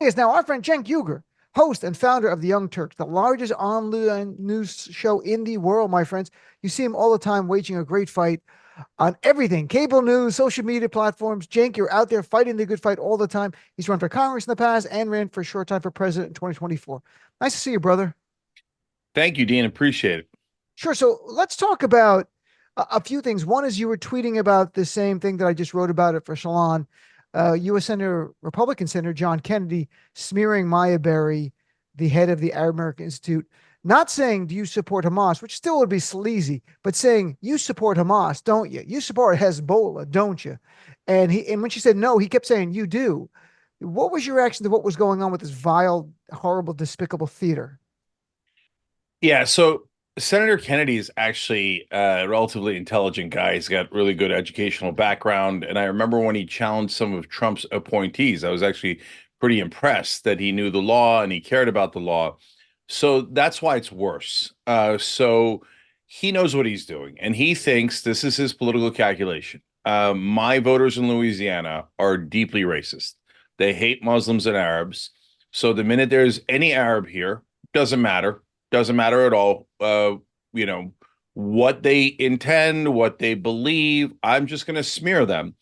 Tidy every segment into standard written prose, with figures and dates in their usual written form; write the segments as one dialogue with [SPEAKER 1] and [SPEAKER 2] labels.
[SPEAKER 1] is now our friend Cenk Uygur, host and founder of the Young Turks, the largest online news show in the world, my friends. You see him all the time waging a great fight on everything, cable news, social media platforms. Cenk, you're out there fighting the good fight all the time. He's run for Congress in the past and ran for a short time for president in 2024. Nice to see you, brother.
[SPEAKER 2] Thank you, Dean. Appreciate it.
[SPEAKER 1] Sure. So let's talk about a few things. One is you were tweeting about the same thing that I just wrote about it for Shalon. U.S. Senator, Republican Senator John Kennedy smearing Maya Berry, the head of the Arab American Institute, not saying, do you support Hamas, which still would be sleazy, but saying, you support Hamas, don't you? You support Hezbollah, don't you? And when she said no, he kept saying, you do. What was your reaction to what was going on with this vile, horrible, despicable theater?
[SPEAKER 2] Yeah, so Senator Kennedy is actually a relatively intelligent guy. He's got really good educational background. And I remember when he challenged some of Trump's appointees, I was actually pretty impressed that he knew the law and he cared about the law. So that's why it's worse. So he knows what he's doing, and he thinks this is his political calculation. My voters in Louisiana are deeply racist. They hate Muslims and Arabs. So the minute there's any Arab here, doesn't matter at all. You know, what they intend, what they believe. I'm just going to smear them.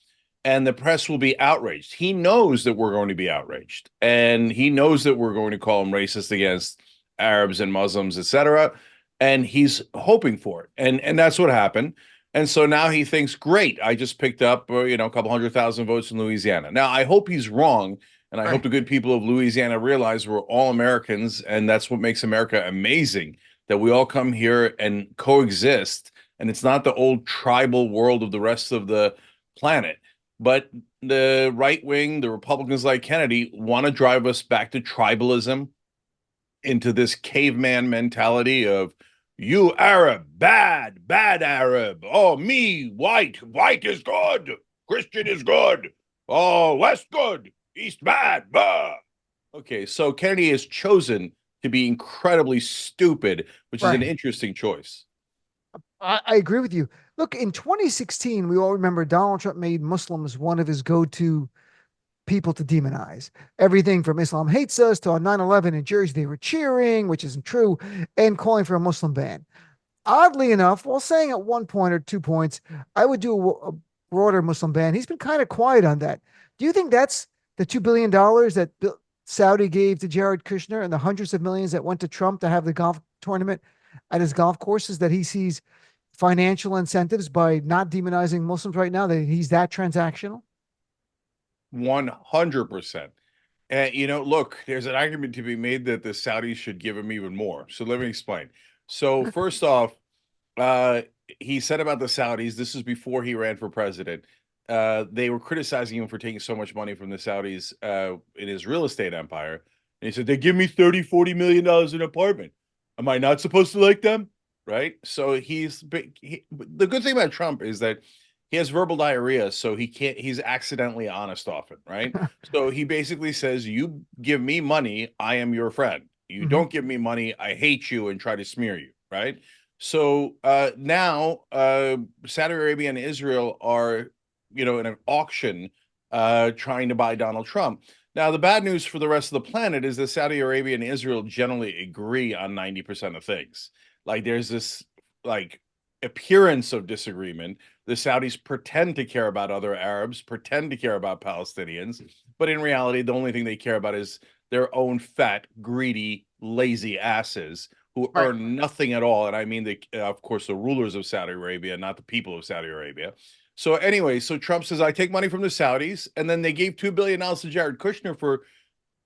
[SPEAKER 2] And the press will be outraged. He knows that we're going to be outraged. And he knows that we're going to call him racist against Arabs and Muslims, etc. And he's hoping for it. And that's what happened. And so now he thinks, great, I just picked up, a couple 100,000 votes in Louisiana. Now, I hope he's wrong. And I hope the good people of Louisiana realize we're all Americans, and that's what makes America amazing, that we all come here and coexist. And it's not the old tribal world of the rest of the planet. But the right wing, the Republicans like Kennedy, want to drive us back to tribalism, into this caveman mentality of you Arab, bad, bad Arab. Oh, me, white is good. Christian is good. Oh, West good. East bad. Bah. Okay, so Kennedy has chosen to be incredibly stupid, which is an interesting choice.
[SPEAKER 1] I agree with you. Look, in 2016, we all remember Donald Trump made Muslims one of his go-to people to demonize. Everything from Islam hates us to on 9/11 in Jersey, they were cheering, which isn't true, and calling for a Muslim ban. Oddly enough, while saying at one point or 2 points, I would do a broader Muslim ban, he's been kind of quiet on that. Do you think that's the $2 billion that Saudi gave to Jared Kushner and the hundreds of millions that went to Trump to have the golf tournament at his golf courses, that he sees financial incentives by not demonizing Muslims right now, that he's that transactional?
[SPEAKER 2] 100%. And, look, there's an argument to be made that the Saudis should give him even more. So let me explain. So first off, he said about the Saudis, this is before he ran for president, they were criticizing him for taking so much money from the Saudis in his real estate empire. And he said, they give me $30-40 million an apartment. Am I not supposed to like them? Right? So the good thing about Trump is that he has verbal diarrhea, so he's accidentally honest often, right? So he basically says, you give me money, I am your friend. You don't give me money, I hate you and try to smear you, right? So now Saudi Arabia and Israel are, in an auction trying to buy Donald Trump. Now, the bad news for the rest of the planet is that Saudi Arabia and Israel generally agree on 90% of things. Like there's this appearance of disagreement. The Saudis pretend to care about other Arabs, pretend to care about Palestinians, but in reality, the only thing they care about is their own fat, greedy, lazy asses who earn nothing at all. And I mean, of course, the rulers of Saudi Arabia, not the people of Saudi Arabia. So anyway, so Trump says, I take money from the Saudis, and then they gave $2 billion to Jared Kushner for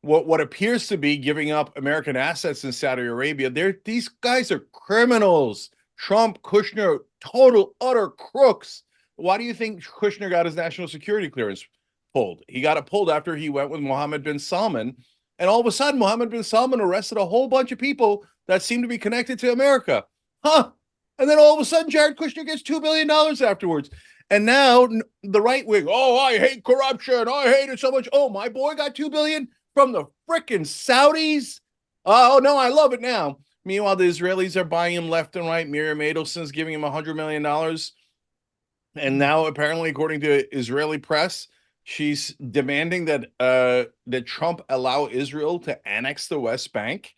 [SPEAKER 2] what appears to be giving up American assets in Saudi Arabia. These guys are criminals. Trump, Kushner, total, utter crooks. Why do you think Kushner got his national security clearance pulled? He got it pulled after he went with Mohammed bin Salman. And all of a sudden, Mohammed bin Salman arrested a whole bunch of people that seem to be connected to America. Huh? And then all of a sudden, Jared Kushner gets $2 billion afterwards. And now the right wing, oh, I hate corruption. I hate it so much. Oh, my boy got $2 billion from the frickin' Saudis. Oh, no, I love it now. Meanwhile, the Israelis are buying him left and right. Miriam Adelson's giving him $100 million. And now, apparently, according to Israeli press, She's demanding that that Trump allow Israel to annex the West Bank.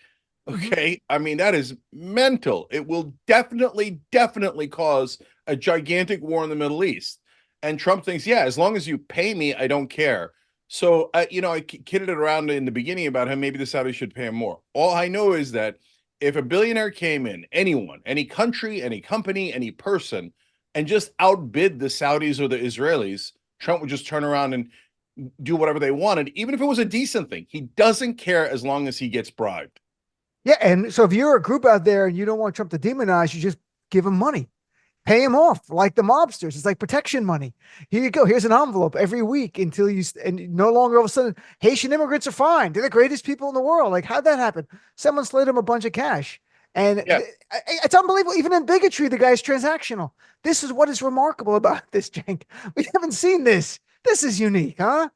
[SPEAKER 1] Mhm.
[SPEAKER 2] Okay, I mean that is mental. It will definitely cause a gigantic war in the Middle East. And Trump thinks, yeah, as long as you pay me, I don't care. So, you know, I kidded around in the beginning about him. Maybe the Saudis should pay him more. All I know is that if a billionaire came in, anyone, any country, any company, any person, and just outbid the Saudis or the Israelis, Trump would just turn around and do whatever they wanted, even if it was a decent thing. He doesn't care as long as he gets bribed.
[SPEAKER 1] Yeah, and so if you're a group out there and you don't want Trump to demonize, you just give him money. Pay him off like the mobsters. It's like protection money. Here you go. Here's an envelope every week until and no longer all of a sudden Haitian immigrants are fine. They're the greatest people in the world. Like how'd that happen? Someone slid him a bunch of cash, and
[SPEAKER 2] Yeah,
[SPEAKER 1] it's unbelievable. Even in bigotry, the guy's transactional. This is what is remarkable about this, Cenk. We haven't seen this. This is unique, huh?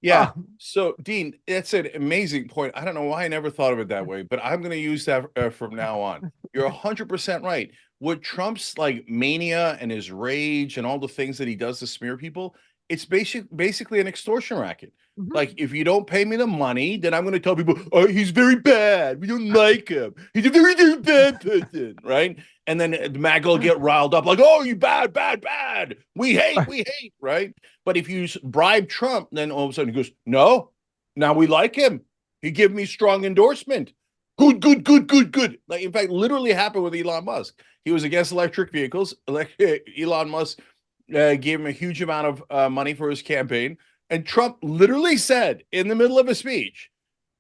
[SPEAKER 2] yeah.
[SPEAKER 1] Oh,
[SPEAKER 2] So, Dean, that's an amazing point. I don't know why I never thought of it that way, but I'm going to use that from now on. You're 100% right. With Trump's like mania and his rage and all the things that he does to smear people, it's basically an extortion racket.
[SPEAKER 1] mhm.
[SPEAKER 2] Like, if you don't pay me the money, then I'm going to tell people, oh, he's very bad. We don't like him. He's a very bad person, right? And then MAGA will get riled up, like, oh, you bad. We hate, right? But if you bribe Trump, then all of a sudden he goes, no, now we like him. He gave me strong endorsement. Good. Like, in fact, literally happened with Elon Musk. He was against electric vehicles. Elon Musk gave him a huge amount of money for his campaign. And Trump literally said in the middle of a speech,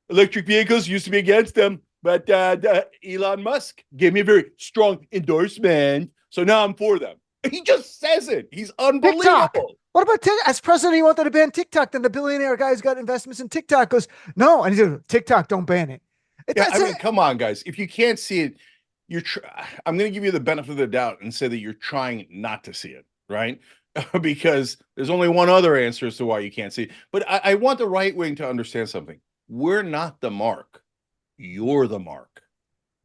[SPEAKER 2] electric vehicles used to be against them, but Elon Musk gave me a very strong endorsement. So now I'm for them. He just says it. He's
[SPEAKER 1] TikTok.
[SPEAKER 2] unbelievable.
[SPEAKER 1] What about TikTok? As president, he wanted to ban TikTok. Then the billionaire guy who's got investments in TikTok goes, no. And he said, TikTok, don't ban it.
[SPEAKER 2] Yeah, I
[SPEAKER 1] That's
[SPEAKER 2] mean,
[SPEAKER 1] it.
[SPEAKER 2] come on, guys. If you can't see it, I'm going to give you the benefit of the doubt and say that you're trying not to see it, right? Because there's only one other answer as to why you can't see it. But I want the right wing to understand something. We're not the mark. You're the mark.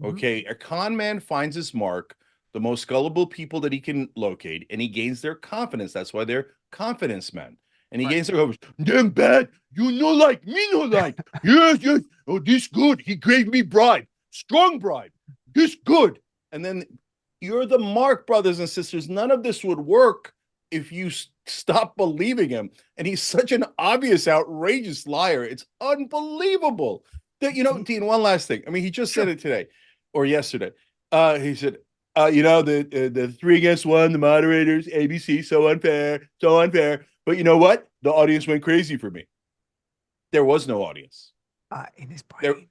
[SPEAKER 1] Mhm.
[SPEAKER 2] Okay. A con man finds his mark, the most gullible people that he can locate, and he gains their confidence. That's why they're confidence men. And he
[SPEAKER 1] Right.
[SPEAKER 2] gains their confidence. Damn bad. You no like, me no like. Yes. Oh, this good. He gave me bribe. Strong bribe. This good. And then you're the mark, brothers and sisters. None of this would work if you stop believing him. And he's such an obvious, outrageous liar. It's unbelievable. That, Dean, one last thing. I mean, he just said
[SPEAKER 1] Sure.
[SPEAKER 2] it today or yesterday. He said, the three against one, the moderators, ABC, so unfair, so unfair. But you know what? The audience went crazy for me. There was no audience.
[SPEAKER 1] In his
[SPEAKER 2] There,
[SPEAKER 1] brain.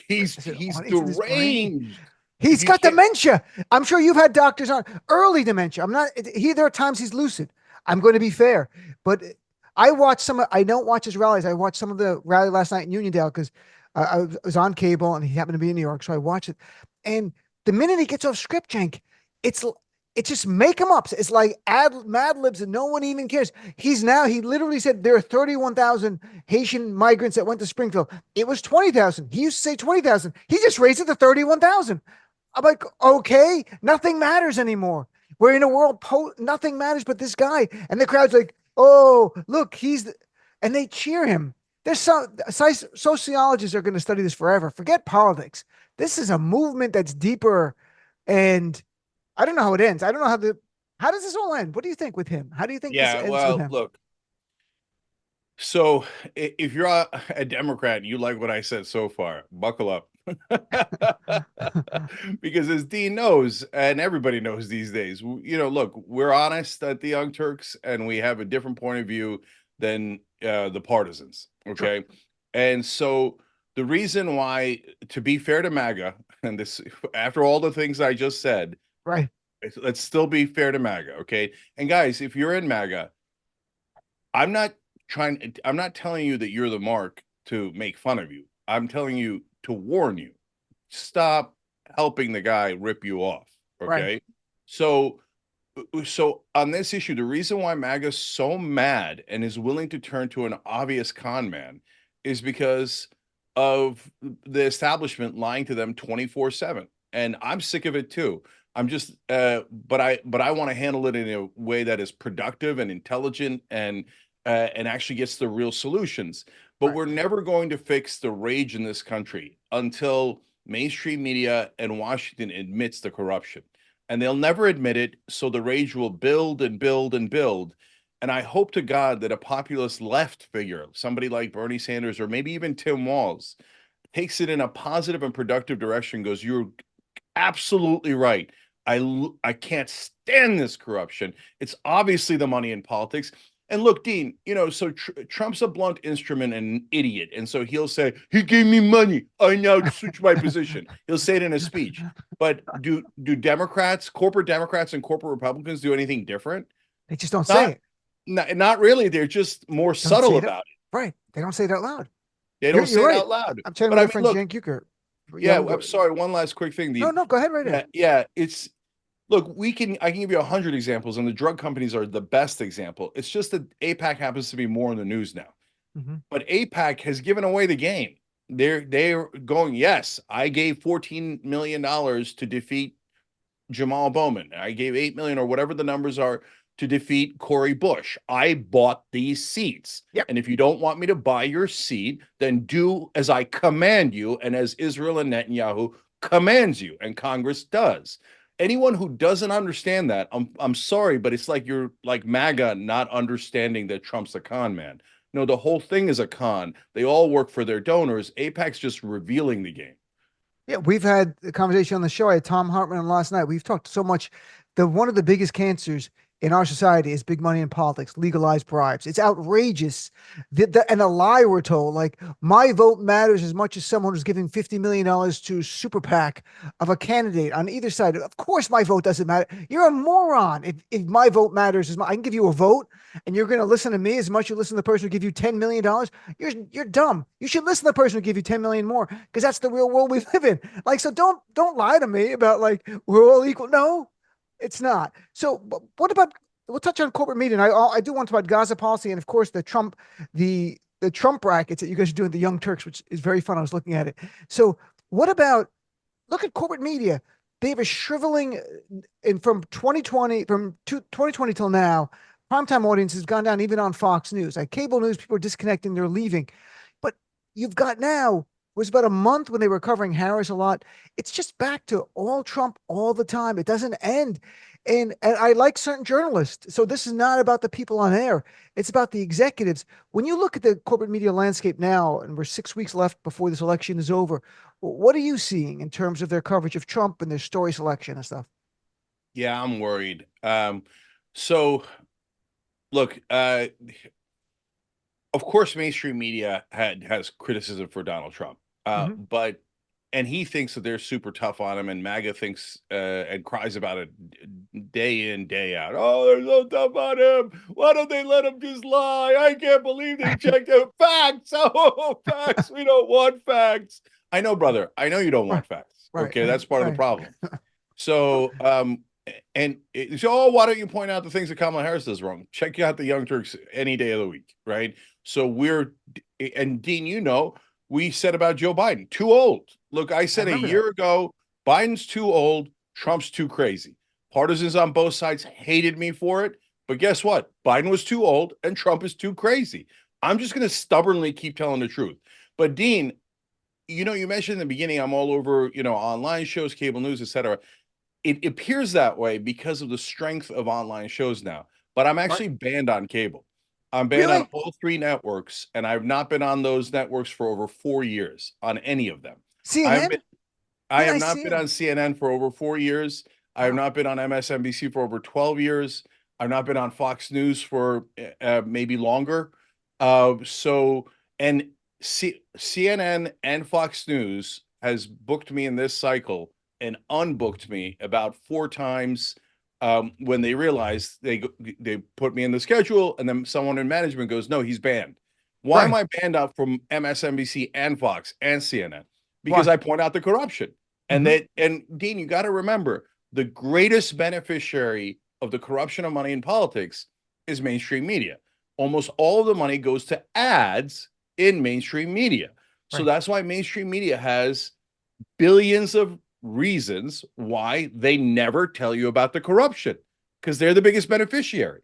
[SPEAKER 2] he's
[SPEAKER 1] It's in his brain.
[SPEAKER 2] deranged. If
[SPEAKER 1] He's
[SPEAKER 2] you
[SPEAKER 1] got
[SPEAKER 2] can't,
[SPEAKER 1] dementia. I'm sure you've had doctors on early dementia. I'm not, there are times he's lucid. I'm going to be fair. But I don't watch his rallies. I watched some of the rally last night in Uniondale because I was on cable and he happened to be in New York. So I watched it. And the minute he gets off script, Cenk, it's, it's just make him up. It's like Mad Libs and no one even cares. He literally said there are 31,000 Haitian migrants that went to Springfield. It was 20,000. He used to say 20,000. He just raised it to 31,000. I'm like, okay, nothing matters anymore. We're in a world, nothing matters but this guy. And the crowd's like, oh, look, and they cheer him. There's sociologists are going to study this forever. Forget politics. This is a movement that's deeper. And I don't know how it ends. I don't know how does this all end? What do you think with him? How do you think this
[SPEAKER 2] yeah,
[SPEAKER 1] ends with
[SPEAKER 2] well,
[SPEAKER 1] him?
[SPEAKER 2] look, so if you're a Democrat and you like what I said so far, buckle up. Because as Dean knows, and everybody knows these days, look, we're honest at the Young Turks and we have a different point of view than the partisans.
[SPEAKER 1] Sure.
[SPEAKER 2] Okay. And so the reason why, to be fair to MAGA, and this, after all the things I just said,
[SPEAKER 1] Right.
[SPEAKER 2] let's still be fair to MAGA. Okay. And guys, if you're in MAGA, I'm not I'm not telling you that you're the mark to make fun of you. I'm telling you to warn you. Stop helping the guy rip you off.
[SPEAKER 1] Right.
[SPEAKER 2] Okay. So, so on this issue, the reason why MAGA's so mad and is willing to turn to an obvious con man is because of the establishment lying to them 24/7. And I'm sick of it too. I'm just but I want to handle it in a way that is productive and intelligent and and actually gets the real solutions. But
[SPEAKER 1] Right.
[SPEAKER 2] we're never going to fix the rage in this country until mainstream media and Washington admits the corruption. And they'll never admit it, so the rage will build and build and build. And I hope to God that a populist left figure, somebody like Bernie Sanders or maybe even Tim Walz, takes it in a positive and productive direction, goes, "You're absolutely right. I can't stand this corruption. It's obviously the money in politics." And look, Dean, so Trump's a blunt instrument and an idiot. And so he'll say, "He gave me money. I now switch my position." He'll say it in a speech. But do Democrats, corporate Democrats and corporate Republicans do anything different?
[SPEAKER 1] They just don't say
[SPEAKER 2] Not
[SPEAKER 1] it.
[SPEAKER 2] not really. They're just more
[SPEAKER 1] Don't
[SPEAKER 2] subtle
[SPEAKER 1] say it.
[SPEAKER 2] about it.
[SPEAKER 1] Right. They don't say it out loud.
[SPEAKER 2] They
[SPEAKER 1] You're
[SPEAKER 2] don't
[SPEAKER 1] you're
[SPEAKER 2] say it
[SPEAKER 1] right.
[SPEAKER 2] out loud.
[SPEAKER 1] I'm trying to
[SPEAKER 2] But I mean,
[SPEAKER 1] reference
[SPEAKER 2] look,
[SPEAKER 1] Cenk Uygur.
[SPEAKER 2] yeah,
[SPEAKER 1] Young.
[SPEAKER 2] I'm sorry. One last quick thing,
[SPEAKER 1] No,
[SPEAKER 2] Dean.
[SPEAKER 1] no. Go ahead. Right
[SPEAKER 2] Yeah,
[SPEAKER 1] ahead.
[SPEAKER 2] yeah. Look, I can give you 100 examples, and the drug companies are the best example. It's just that APAC happens to be more in the news now.
[SPEAKER 1] Mhm.
[SPEAKER 2] But APAC has given away the game. They're going, yes, I gave $14 million to defeat Jamal Bowman. I gave 8 million or whatever the numbers are to defeat Cory Bush. I bought these seats.
[SPEAKER 1] Yep.
[SPEAKER 2] And if you don't want me to buy your seat, then do as I command you and as Israel and Netanyahu commands you, and Congress does. Anyone who doesn't understand that, I'm sorry, but it's like you're like MAGA not understanding that Trump's a con man. No, the whole thing is a con. They all work for their donors. APAC's just revealing the game.
[SPEAKER 1] Yeah, we've had a conversation on the show. I had Tom Hartman on last night. We've talked so much. The one of the biggest cancers in our society is big money in politics, legalized bribes. It's outrageous. And a lie we're told, like my vote matters as much as someone who's giving $50 million to a super PAC of a candidate on either side. Of course, my vote doesn't matter. You're a moron. If my vote matters, I can give you a vote, and you're going to listen to me as much as you listen to the person who give you $10 million. You're dumb. You should listen to the person who give you 10 million more, because that's the real world we live in. Like, so don't lie to me about like we're all equal. No, it's not. So what about, we'll touch on corporate media. And I do want to talk about Gaza policy, and of course the Trump brackets that you guys are doing, the Young Turks, which is very fun. I was looking at it. So what about, look at corporate media. They have a shriveling in from 2020 till now. Primetime audience has gone down even on Fox News. Like cable news, people are disconnecting, they're leaving. But you've got now, it was about a month when they were covering Harris a lot. It's just back to all Trump all the time. It doesn't end. And I like certain journalists. So this is not about the people on air. It's about the executives. When you look at the corporate media landscape now, and we're 6 weeks left before this election is over, what are you seeing in terms of their coverage of Trump and their story selection and stuff?
[SPEAKER 2] Yeah, I'm worried. So look, of course, mainstream media has criticism for Donald Trump,
[SPEAKER 1] Hmm.
[SPEAKER 2] but and he thinks that they're super tough on him, and MAGA thinks and cries about it day in, day out. Oh, they're so tough on him. Why don't they let him just lie? I can't believe they checked out facts. Oh, facts. We don't want facts. I know, brother. I know you don't
[SPEAKER 1] Right,
[SPEAKER 2] want facts.
[SPEAKER 1] right,
[SPEAKER 2] Okay, that's part of the
[SPEAKER 1] right.
[SPEAKER 2] problem. So, why don't you point out the things that Kamala Harris does wrong? Check out the Young Turks any day of the week, right? So and Dean, we said about Joe Biden, too old. Look, I
[SPEAKER 1] I
[SPEAKER 2] said a
[SPEAKER 1] remember that.
[SPEAKER 2] year ago, Biden's too old, Trump's too crazy. Partisans on both sides hated me for it, but guess what? Biden was too old and Trump is too crazy. I'm just going to stubbornly keep telling the truth. But Dean, you mentioned in the beginning, I'm all over, online shows, cable news, etc. It appears that way because of the strength of online shows now. But I'm
[SPEAKER 1] Right.
[SPEAKER 2] actually banned on cable. I'm banned on
[SPEAKER 1] Really?
[SPEAKER 2] all three networks, and I've not been on those networks for over 4 years on any of them. I've been
[SPEAKER 1] CNN?
[SPEAKER 2] I
[SPEAKER 1] Man,
[SPEAKER 2] have
[SPEAKER 1] I
[SPEAKER 2] not
[SPEAKER 1] see
[SPEAKER 2] been
[SPEAKER 1] him.
[SPEAKER 2] on CNN for over 4 years. I have
[SPEAKER 1] Wow.
[SPEAKER 2] not been on MSNBC for over 12 years. I've not been on Fox News for maybe longer. And CNN and Fox News has booked me in this cycle and unbooked me about 4 times when they realized they put me in the schedule, and then someone in management goes, "No, he's banned." Why am
[SPEAKER 1] Right.
[SPEAKER 2] I banned out from MSNBC and Fox and CNN? Because
[SPEAKER 1] Why?
[SPEAKER 2] I point out the corruption.
[SPEAKER 1] Hmm.
[SPEAKER 2] And Dean, you got to remember, the greatest beneficiary of the corruption of money in politics is mainstream media. Almost all of the money goes to ads in mainstream media. So
[SPEAKER 1] Right.
[SPEAKER 2] that's why mainstream media has billions of reasons why they never tell you about the corruption, because they're the biggest beneficiary.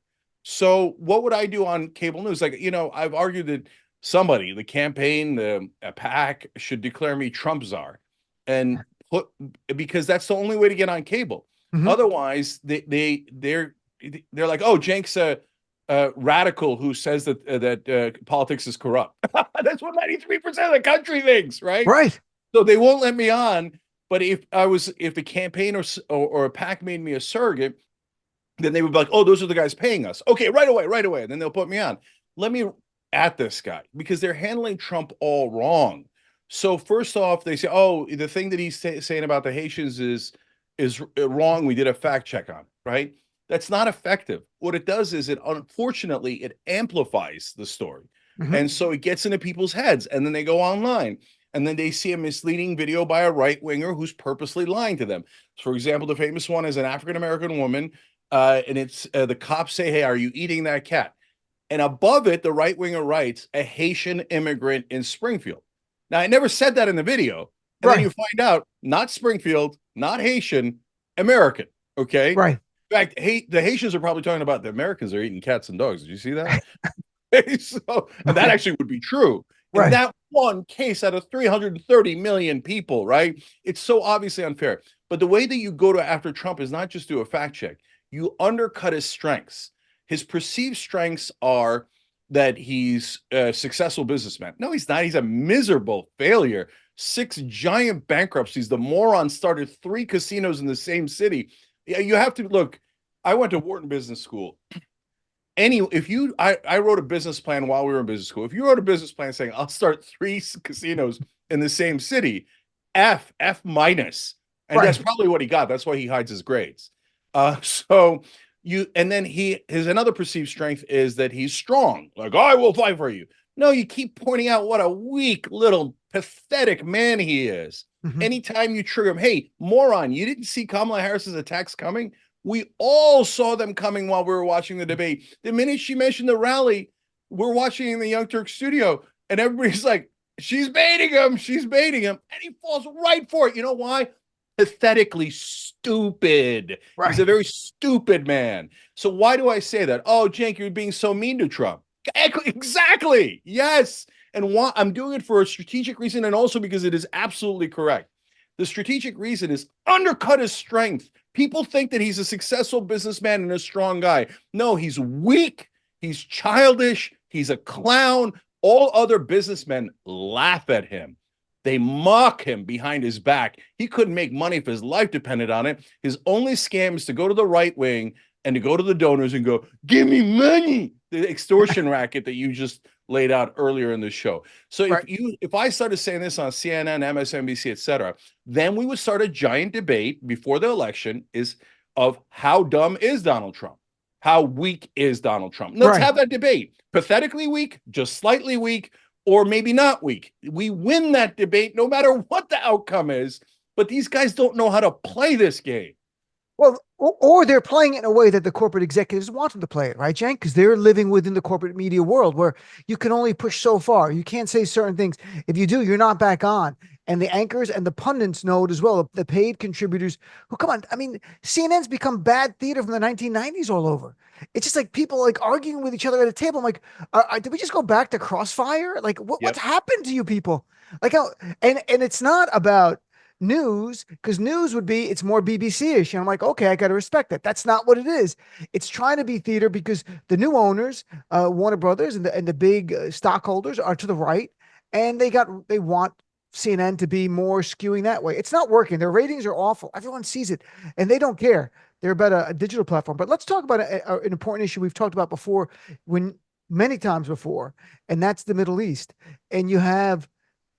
[SPEAKER 2] So what would I do on cable news? Like, I've argued that somebody, the campaign, a PAC should declare me Trump czar and put, because that's the only way to get on cable.
[SPEAKER 1] Mhm.
[SPEAKER 2] Otherwise, they're like, oh, Cenk's a radical who says that politics is corrupt. That's what 93% of the country thinks, right?
[SPEAKER 1] Right.
[SPEAKER 2] So they won't let me on. But if the campaign or a PAC made me a surrogate, then they would be like, oh, those are the guys paying us. Okay, right away, right away. And then they'll put me on. Let me at this guy because they're handling Trump all wrong. So first off, they say, oh, the thing that he's saying about the Haitians is wrong. We did a fact check on, right? That's not effective. What it does is unfortunately it amplifies the story.
[SPEAKER 1] Mhm.
[SPEAKER 2] And so it gets into people's heads and then they go online and then they see a misleading video by a right winger who's purposely lying to them. For example, the famous one is an African American woman and it's the cops say, hey, are you eating that cat? And above it, the right winger writes, a Haitian immigrant in Springfield. Now, I never said that in the video. And then
[SPEAKER 1] Right.
[SPEAKER 2] you find out, not Springfield, not Haitian, American. Okay.
[SPEAKER 1] Right.
[SPEAKER 2] In fact, the Haitians are probably talking about the Americans are eating cats and dogs. Did you see that? So, and that
[SPEAKER 1] Right.
[SPEAKER 2] actually would be true. In
[SPEAKER 1] Right.
[SPEAKER 2] that one case out of 330 million people, right? It's so obviously unfair. But the way that you go to after Trump is not just do a fact check. You undercut his strengths. His perceived strengths are that he's a successful businessman. No, he's not. He's a miserable failure. 6 giant bankruptcies. The moron started 3 casinos in the same city. Yeah, you have to look. I went to Wharton Business School. I wrote a business plan while we were in business school. If you wrote a business plan saying I'll start 3 casinos in the same city, F minus, and that's
[SPEAKER 1] Right.
[SPEAKER 2] probably what he got. That's why he hides his grades. So and then his another perceived strength is that he's strong. Like, I will fight for you. No, you keep pointing out what a weak little pathetic man he is.
[SPEAKER 1] Mhm.
[SPEAKER 2] Anytime you trigger him, hey, moron, you didn't see Kamala Harris's attacks coming? We all saw them coming while we were watching the debate. The minute she mentioned the rally, we're watching in the Young Turks studio, and everybody's like, she's baiting him, she's baiting him. And he falls right for it. You know why? Pathetically stupid. He's a
[SPEAKER 1] Right.
[SPEAKER 2] very stupid man. So why do I say that? Oh, Cenk, you're being so mean to Trump. Exactly. Yes. And why I'm doing it for a strategic reason and also because it is absolutely correct. The strategic reason is undercut his strength. People think that he's a successful businessman and a strong guy. No, he's weak. He's childish. He's a clown. All other businessmen laugh at him. They mock him behind his back. He couldn't make money if his life depended on it. His only scam is to go to the right wing and to go to the donors and go, give me money. The extortion racket that you just laid out earlier in the show. So
[SPEAKER 1] Right.
[SPEAKER 2] if I started saying this on CNN, MSNBC, etc., then we would start a giant debate before the election is of how dumb is Donald Trump? How weak is Donald Trump? Let's
[SPEAKER 1] Right.
[SPEAKER 2] have that debate. Pathetically weak, just slightly weak, or maybe not weak. We win that debate no matter what the outcome is, but these guys don't know how to play this game.
[SPEAKER 1] Well, or they're playing it in a way that the corporate executives want them to play it, right, Cenk? Because they're living within the corporate media world where you can only push so far. You can't say certain things. If you do, you're not back on. And the anchors and the pundits know it as well. The paid contributors who come on. I mean, CNN's become bad theater from the 1990s all over. It's just like people like arguing with each other at a table. I'm like, did we just go back to Crossfire? Like, what's
[SPEAKER 2] Yep.
[SPEAKER 1] happened to you people? Like how and it's not about news because news would be it's more BBC-ish. And I'm like, okay, I got to respect that. That's not what it is. It's trying to be theater because the new owners, Warner Brothers and the big stockholders are to the right, and they want CNN to be more skewing that way. It's not working. Their ratings are awful. Everyone sees it, and they don't care. They're about a digital platform. But let's talk about an important issue we've talked about before, when many times before, and that's the Middle East. And you have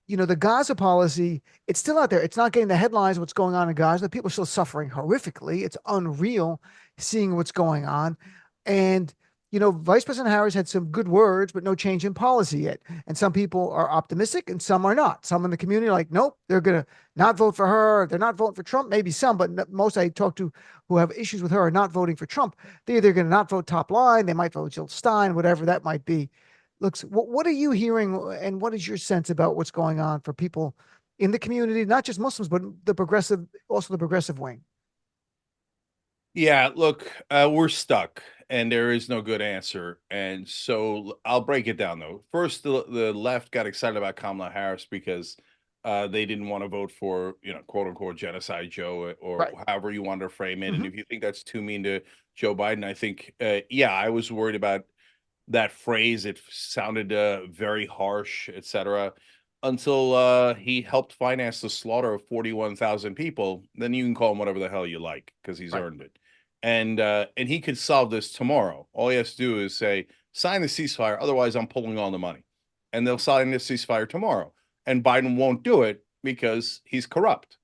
[SPEAKER 1] the Gaza policy, it's still out there. It's not getting the headlines of what's going on in Gaza. People are still suffering horrifically. It's unreal seeing what's going on. And, Vice President Harris had some good words, but no change in policy yet. And some people are optimistic and some are not. Some in the community are like, nope, they're going to not vote for her. They're not voting for Trump. Maybe some, but most I talk to who have issues with her are not voting for Trump. They're either going to not vote top line. They might vote Jill Stein, whatever that might be. Looks, what are you hearing and what is your sense about what's going on for people in the community, not just Muslims, but also the progressive wing?
[SPEAKER 2] Yeah, look, we're stuck. and there is no good answer. And so I'll break it down though. First, the left got excited about Kamala Harris because they didn't want to vote for, quote unquote genocide Joe, or
[SPEAKER 1] Right.
[SPEAKER 2] however you want to frame it. And
[SPEAKER 1] Hmm.
[SPEAKER 2] if you think that's too mean to Joe Biden, I think, yeah, I was worried about that phrase. It sounded very harsh, etc. Until he helped finance the slaughter of 41,000 people. Then you can call him whatever the hell you like because he's
[SPEAKER 1] Right.
[SPEAKER 2] earned it. And he could solve this tomorrow. All he has to do is say, sign the ceasefire, otherwise I'm pulling all the money. And they'll sign the ceasefire tomorrow. And Biden won't do it because he's corrupt.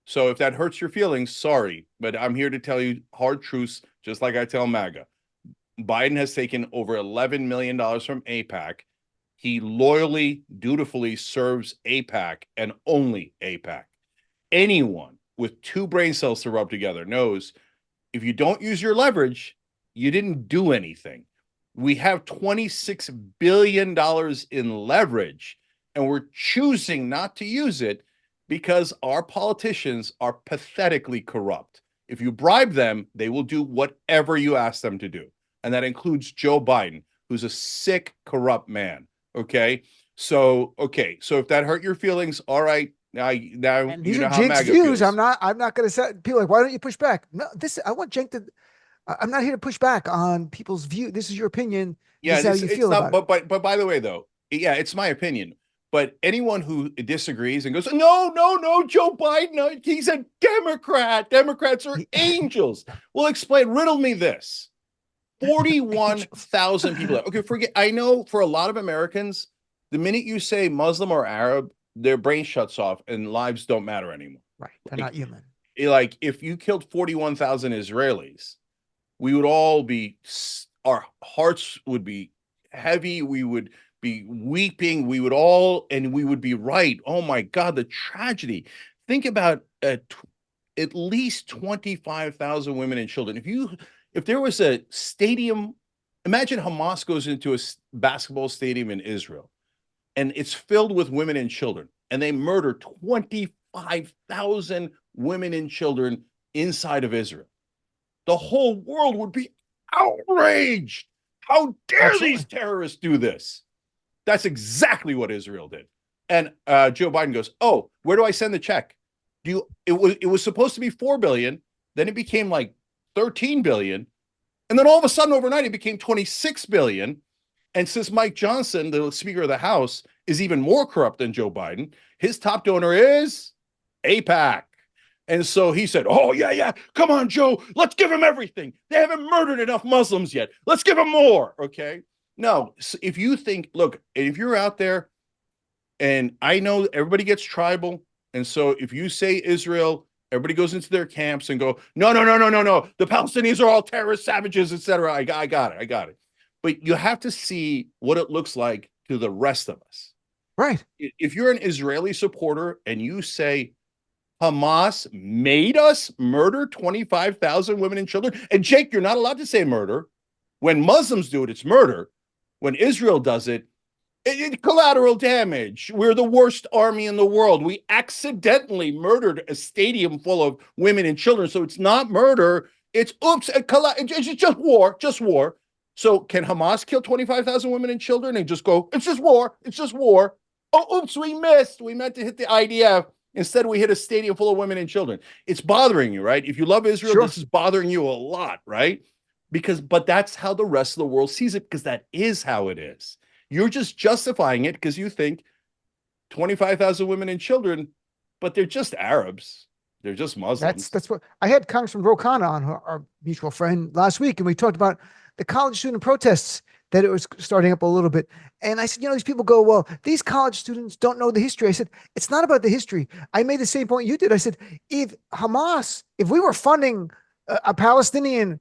[SPEAKER 2] So if that hurts your feelings, sorry, but I'm here to tell you hard truths, just like I tell MAGA. Biden has taken over $11 million from AIPAC. He loyally, dutifully serves AIPAC and only AIPAC. Anyone with two brain cells to rub together knows if you don't use your leverage, you didn't do anything. We have $26 billion in leverage, and we're choosing not to use it because our politicians are pathetically corrupt. If you bribe them, they will do whatever you ask them to do. And that includes Joe Biden, who's a sick, corrupt man. Okay. So if that hurt your feelings, all right. Now
[SPEAKER 1] And
[SPEAKER 2] you
[SPEAKER 1] these are
[SPEAKER 2] know how
[SPEAKER 1] Jake's
[SPEAKER 2] MAGA
[SPEAKER 1] views. I'm
[SPEAKER 2] feels.
[SPEAKER 1] not. I'm not going to say people like, why don't you push back? No, this. I want Cenk to. I'm not here to push back on people's view. This is your opinion.
[SPEAKER 2] Yeah,
[SPEAKER 1] This is how
[SPEAKER 2] it's
[SPEAKER 1] you
[SPEAKER 2] it's
[SPEAKER 1] feel
[SPEAKER 2] not,
[SPEAKER 1] about it.
[SPEAKER 2] but by the way, though, yeah, it's my opinion. But anyone who disagrees and goes, no, no, no, Joe Biden, no, he's a Democrat. Democrats are
[SPEAKER 1] He,
[SPEAKER 2] angels. Well, explain, riddle me this.
[SPEAKER 1] angels.
[SPEAKER 2] 41,000 people. Okay, forget. I know for a lot of Americans, the minute you say Muslim or Arab, their brain shuts off and lives don't matter anymore.
[SPEAKER 1] Right. They're
[SPEAKER 2] Like,
[SPEAKER 1] not human.
[SPEAKER 2] like if you killed 41,000 Israelis, we would all be, our hearts would be heavy. We would be weeping. And we would be right. Oh my God, the tragedy. Think about at least 25,000 women and children. If there was a stadium, imagine Hamas goes into a basketball stadium in Israel and it's filled with women and children, and they murder 25,000 women and children inside of Israel. The whole world would be outraged. How dare these
[SPEAKER 1] Absolutely.
[SPEAKER 2] terrorists do this? That's exactly what Israel did. And Joe Biden goes, "Oh, where do I send the check? Do you? It was supposed to be 4 billion, then it became like 13 billion, and then all of a sudden overnight it became 26 billion. And since Mike Johnson, the Speaker of the House, is even more corrupt than Joe Biden, his top donor is AIPAC. And so he said, oh, yeah, yeah, come on, Joe, let's give him everything. They haven't murdered enough Muslims yet. Let's give them more. Okay. No, so if you think, look, if you're out there, and I know everybody gets tribal. And so if you say Israel, everybody goes into their camps and go, no, no, no, no, no, no. The Palestinians are all terrorist savages, etc. I got it. I got it. But you have to see what it looks like to the rest of us.
[SPEAKER 1] Right.
[SPEAKER 2] If you're an Israeli supporter and you say Hamas made us murder 25,000 women and children, and Jake, you're not allowed to say murder. When Muslims do it, it's murder. When Israel does it, collateral damage. We're the worst army in the world. We accidentally murdered a stadium full of women and children. So it's not murder. It's oops. It's just war. Just war. So can Hamas kill 25,000 women and children and just go, it's just war. It's just war. Oh, oops, we missed. We meant to hit the IDF. Instead, we hit a stadium full of women and children. It's bothering you, right? If you love Israel,
[SPEAKER 1] Sure.
[SPEAKER 2] this is bothering you a lot, right? But that's how the rest of the world sees it, because that is how it is. You're just justifying it because you think 25,000 women and children, but they're just Arabs. They're just Muslims.
[SPEAKER 1] That's what I had Congressman Ro Khanna on, our mutual friend, last week, and we talked about the college student protests that it was starting up a little bit. And I said, these people go, well, these college students don't know the history. I said, it's not about the history. I made the same point you did. I said, if we were funding a Palestinian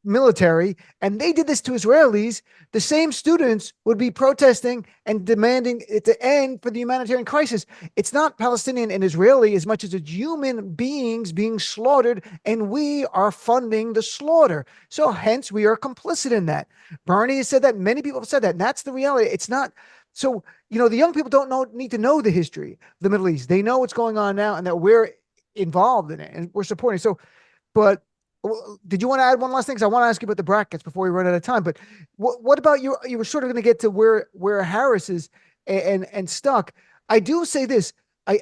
[SPEAKER 1] military and they did this to Israelis, the same students would be protesting and demanding it to end for the humanitarian crisis. It's not Palestinian and Israeli as much as it's human beings being slaughtered, and we are funding the slaughter. So hence we are complicit in that. Bernie has said that. Many people have said that. And that's the reality. It's not. So, the young people need to know the history of the Middle East. They know what's going on now and that we're involved in it and we're supporting. So, but Did you want to add one last thing? Because I want to ask you about the brackets before we run out of time. But what about you? You were sort of going to get to where Harris is and stuck. I do say this.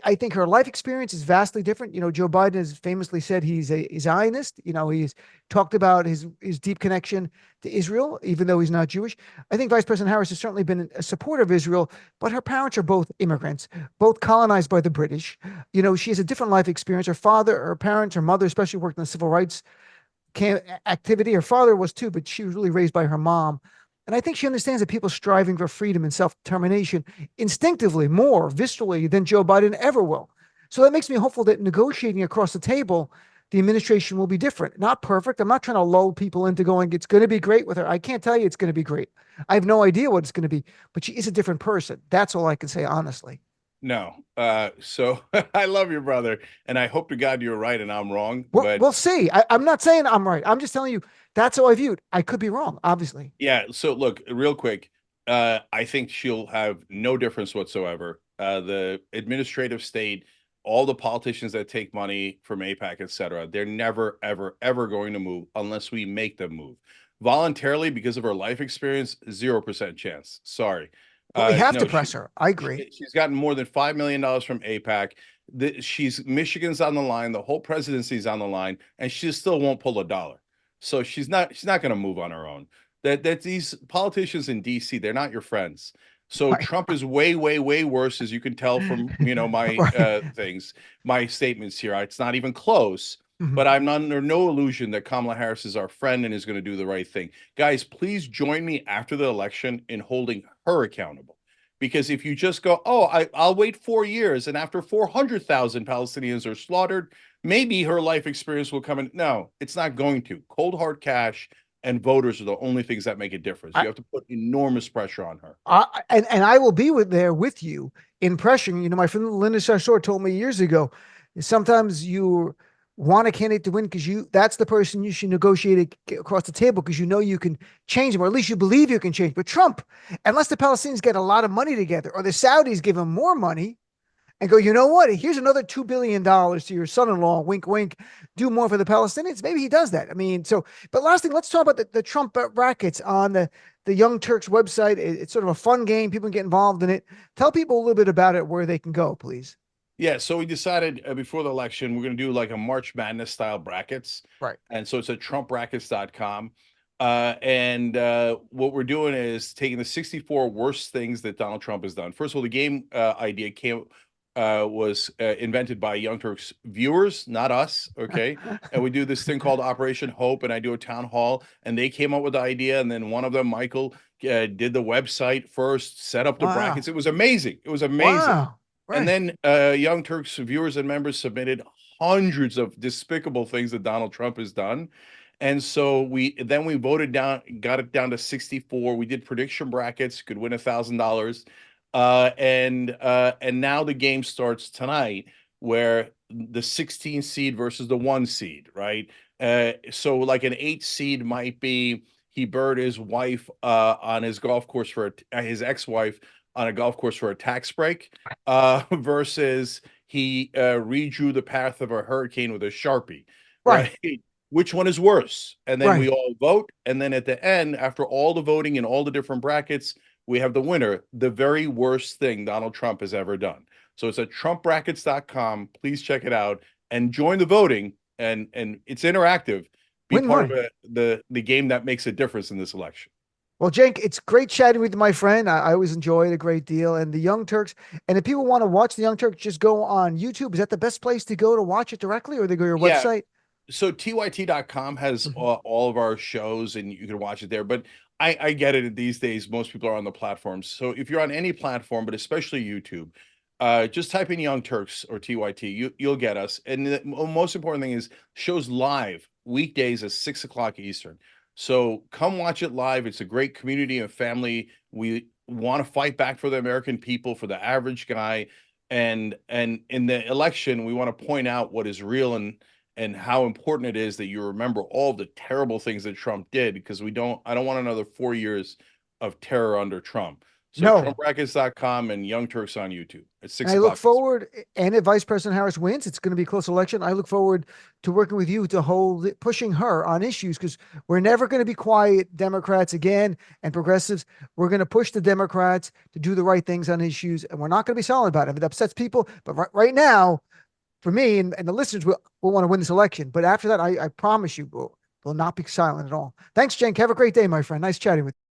[SPEAKER 1] I think her life experience is vastly different. You know, Joe Biden has famously said he's a Zionist. You know, he's talked about his deep connection to Israel, even though he's not Jewish. I think Vice President Harris has certainly been a supporter of Israel, but her parents are both immigrants, both colonized by the British. You know, she has a different life experience. Her father, her parents, her mother, especially worked in the civil rights activity. Her father was too, but she was really raised by her mom. And I think she understands that people striving for freedom and self determination instinctively, more viscerally than Joe Biden ever will. So that makes me hopeful that negotiating across the table, the administration will be different. Not perfect. I'm not trying to lull people into going, it's going to be great with her. I can't tell you it's going to be great. I have no idea what it's going to be, but she is a different person. That's all I can say, honestly.
[SPEAKER 2] No. So I love your brother, and I hope to God you're right and I'm wrong.
[SPEAKER 1] We'll,
[SPEAKER 2] But
[SPEAKER 1] we'll see. I'm not saying I'm right. I'm just telling you that's how I viewed. I could be wrong, obviously.
[SPEAKER 2] yeah, so look, real quick, I think she'll have no difference whatsoever. The administrative state, all the politicians that take money from APAC, et cetera, they're never, ever, ever going to move unless we make them move voluntarily because of her life experience. 0% chance. Sorry.
[SPEAKER 1] But we have to
[SPEAKER 2] No,
[SPEAKER 1] press her. I agree.
[SPEAKER 2] she's gotten more than $5 million from APAC. She's Michigan's on the line, the whole presidency's on the line, and she still won't pull a dollar. So she's not going to move on her own. That these politicians in DC, they're not your friends. So
[SPEAKER 1] Right.
[SPEAKER 2] Trump is way, way, way worse, as you can tell from my
[SPEAKER 1] Right.
[SPEAKER 2] things, my statements here. It's not even close.
[SPEAKER 1] Mhm.
[SPEAKER 2] But I'm under no illusion that Kamala Harris is our friend and is going to do the right thing. Guys, please join me after the election in holding her accountable. Because if you just go, oh, I'll wait 4 years, and after 400,000 Palestinians are slaughtered, maybe her life experience will come in. No, it's not going to. Cold hard cash and voters are the only things that make a difference.
[SPEAKER 1] I,
[SPEAKER 2] You have to put enormous pressure on her.
[SPEAKER 1] and I will be there with you in pressuring. You know, my friend Linda Sarsour told me years ago, sometimes you want a candidate to win because that's the person you should negotiate across the table because you know you can change them, or at least you believe you can change. But Trump, unless the Palestinians get a lot of money together or the Saudis give him more money, and go, you know what? Here's another $2 billion to your son-in-law. Wink, wink. Do more for the Palestinians. Maybe he does that. I mean, so. But last thing, let's talk about the Trump brackets on the Young Turks website. It's sort of a fun game. People can get involved in it. Tell people a little bit about it, where they can go, please.
[SPEAKER 2] Yeah, so we decided before the election, we're going to do like a March Madness style brackets.
[SPEAKER 1] Right.
[SPEAKER 2] And so it's at trumpbrackets.com. And what we're doing is taking the 64 worst things that Donald Trump has done. First of all, the game idea was invented by Young Turks viewers, not us. Okay. And we do this thing called Operation Hope, and I do a town hall, and they came up with the idea. And then one of them, Michael, did the website first, set up the
[SPEAKER 1] Wow.
[SPEAKER 2] brackets. It was amazing. It was amazing.
[SPEAKER 1] Wow.
[SPEAKER 2] And
[SPEAKER 1] Right.
[SPEAKER 2] then Young Turks viewers and members submitted hundreds of despicable things that Donald Trump has done. And so we voted down, got it down to 64. We did prediction brackets, could win $1,000. And now the game starts tonight, where the 16 seed versus the 1 seed, right? So like an 8 seed might be he bird his wife on his golf course for his ex-wife on a golf course for a tax break, versus he redrew the path of a hurricane with a Sharpie,
[SPEAKER 1] Right.
[SPEAKER 2] right? Which one is worse? And then we
[SPEAKER 1] Right.
[SPEAKER 2] all vote. And then at the end, after all the voting and all the different brackets, we have the winner, the very worst thing Donald Trump has ever done. So it's at trumpbrackets.com. Please check it out and join the voting. And it's interactive. Be
[SPEAKER 1] Win
[SPEAKER 2] part of
[SPEAKER 1] win.
[SPEAKER 2] the game that makes a difference in this election.
[SPEAKER 1] Well, Cenk, it's great chatting with my friend. I always enjoy it a great deal. And the Young Turks, and if people want to watch the Young Turks, just go on YouTube. Is that the best place to go to watch it directly, or they go to your
[SPEAKER 2] Yeah,
[SPEAKER 1] website?
[SPEAKER 2] so tyt.com has
[SPEAKER 1] Mhm.
[SPEAKER 2] all of our shows and you can watch it there. But I get it these days. Most people are on the platforms. So if you're on any platform, but especially YouTube, just type in Young Turks or TYT. You'll get us. And the most important thing is shows live weekdays at 6 o'clock Eastern. So come watch it live. It's a great community and family. We want to fight back for the American people, for the average guy. And in the election, we want to point out what is real and how important it is that you remember all the terrible things that Trump did, because I don't want another 4 years of terror under Trump. So
[SPEAKER 1] No.
[SPEAKER 2] TrumpBrackets.com and Young Turks on YouTube at
[SPEAKER 1] And
[SPEAKER 2] 6
[SPEAKER 1] I look
[SPEAKER 2] o'clock.
[SPEAKER 1] forward, and if Vice President Harris wins, it's going to be a close election. I look forward to working with you to pushing her on issues, because we're never going to be quiet, Democrats again and progressives. We're going to push the Democrats to do the right things on issues, and we're not going to be silent about it. If it upsets people, but right now, for me and the listeners, will want to win this election. But after that, I promise you, we'll not be silent at all. Thanks, Cenk. Have a great day, my friend. Nice chatting with you.